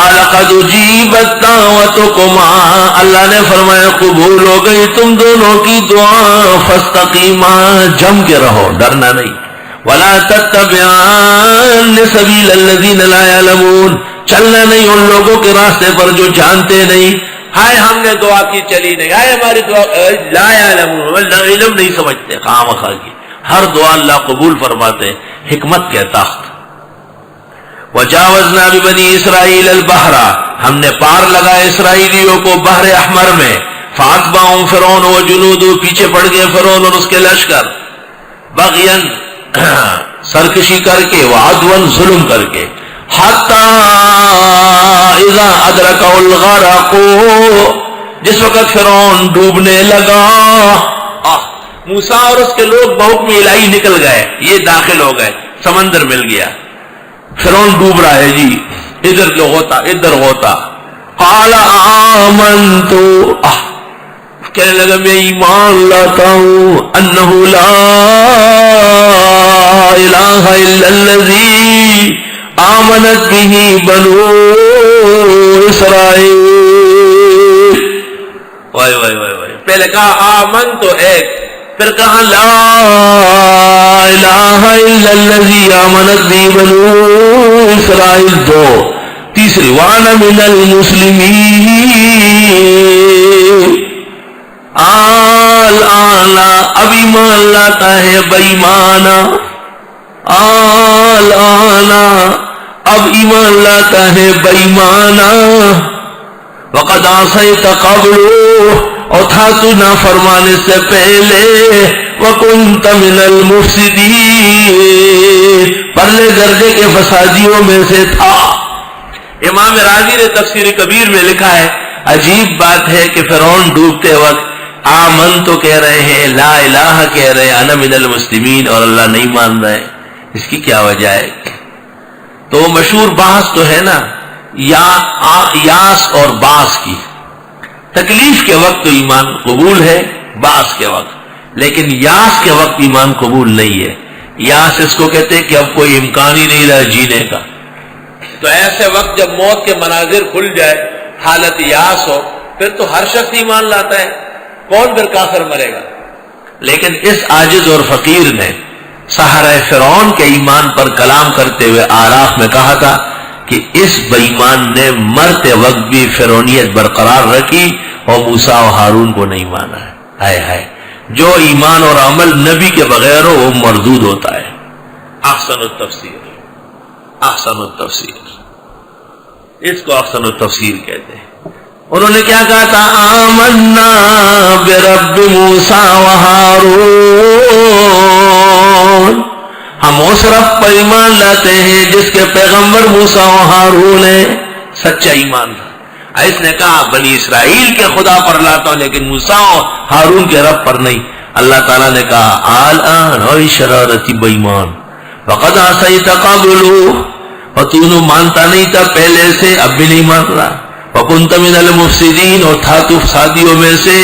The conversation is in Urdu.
قال قد اجیبت دعوتکما، اللہ نے فرمایا قبول ہو گئی تم دونوں کی دعا، فاستقیما، جم کے رہو، ڈرنا نہیں، ولا تتبعان سبیل الذین لا یعلمون، چلنا نہیں ان لوگوں کے راستے پر جو جانتے نہیں، ہائے ہم نے دعا کی چلی نہیں، ہائے ہماری دعا لا یعلمون، علم نہیں سمجھتے، خواہ کی ہر دعا اللہ قبول فرماتے، حکمت کے تخت۔ وجاوزنا ببنی اسرائیل البحر، ہم نے پار لگا اسرائیلیوں کو بحر احمر میں، فاتبعهم فرعون وجنود، پیچھے پڑ گئے فرعون اور اس کے لشکر، بغین سرکشی کر کے، وعدوا ظلم کر کے، حتی اذا ادرکہ الغرق، جس وقت فرعون ڈوبنے لگا، موسیٰ اور اس کے لوگ بحکم الہی نکل گئے، یہ داخل ہو گئے، سمندر مل گیا، فرعون ڈوب رہا ہے جی، ادھر ہوتا ادھر ہوتا، قال آمنت، کہنے لگا میں ایمان لاتا ہوں، انہ لا الہ الا الذی آمنت بہ بنو اسرائیل، وائے وائے وائے وائے، پہلے کہا آمن تو ایک، پھر کہا لا الہ الا الذی آمنت بہ بنو اسرائیل دو، تیسری وانا من المسلمین، الآن اب ایمان لاتا ہے بےمانا، الآن اب ایمان لاتا ہے بےمانا، وقد عصیت قبل، اور تھا تو نافرمانے سے پہلے، وکنت من المفسدین، پرلے درجے کے فسادیوں میں سے تھا۔ امام راضی نے تفسیر کبیر میں لکھا ہے، عجیب بات ہے کہ فرعون ڈوبتے وقت آمن تو کہہ رہے ہیں، لا الہ کہہ رہے ہیں، انا من المسلمین، اور اللہ نہیں مان رہے، اس کی کیا وجہ ہے؟ تو مشہور بحث تو ہے نا، یاس اور باس کی، تکلیف کے وقت تو ایمان قبول ہے، باس کے وقت، لیکن یاس کے وقت ایمان قبول نہیں ہے۔ یاس اس کو کہتے ہیں کہ اب کوئی امکان ہی نہیں رہا جینے کا، تو ایسے وقت جب موت کے مناظر کھل جائے، حالت یاس ہو، پھر تو ہر شخص ایمان لاتا ہے، کون پھر کافر مرے گا؟ لیکن اس عاجز اور فقیر نے سحرہ فرعون کے ایمان پر کلام کرتے ہوئے آراف میں کہا تھا کہ اس بے ایمان نے مرتے وقت بھی فرعونیت برقرار رکھی اور موسیٰ و ہارون کو نہیں مانا ہے۔ ہائے ہائے، جو ایمان اور عمل نبی کے بغیر ہو وہ مردود ہوتا ہے۔ احسن التفسیر، احسن التفسیر، اس کو احسن التفسیر کہتے ہیں۔ انہوں نے کیا کہا تھا؟ آمنا برب موسیٰ و ہارون، ہم اس رب پر ایمان لاتے ہیں جس کے پیغمبر موسیٰ و ہارون ہے، سچا ایمان تھا۔ اس نے کہا بنی اسرائیل کے خدا پر لاتا ہوں لیکن موسیٰ و ہارون کے رب پر نہیں۔ اللہ تعالیٰ نے کہا الآن اوئی شرارتی بے ایمان، وقد عصیت قبل، اور تو نے مانتا نہیں تھا پہلے سے، اب بھی نہیں مان رہا، وکنت من المفسدین، اور تھا تو فسادیوں میں سے۔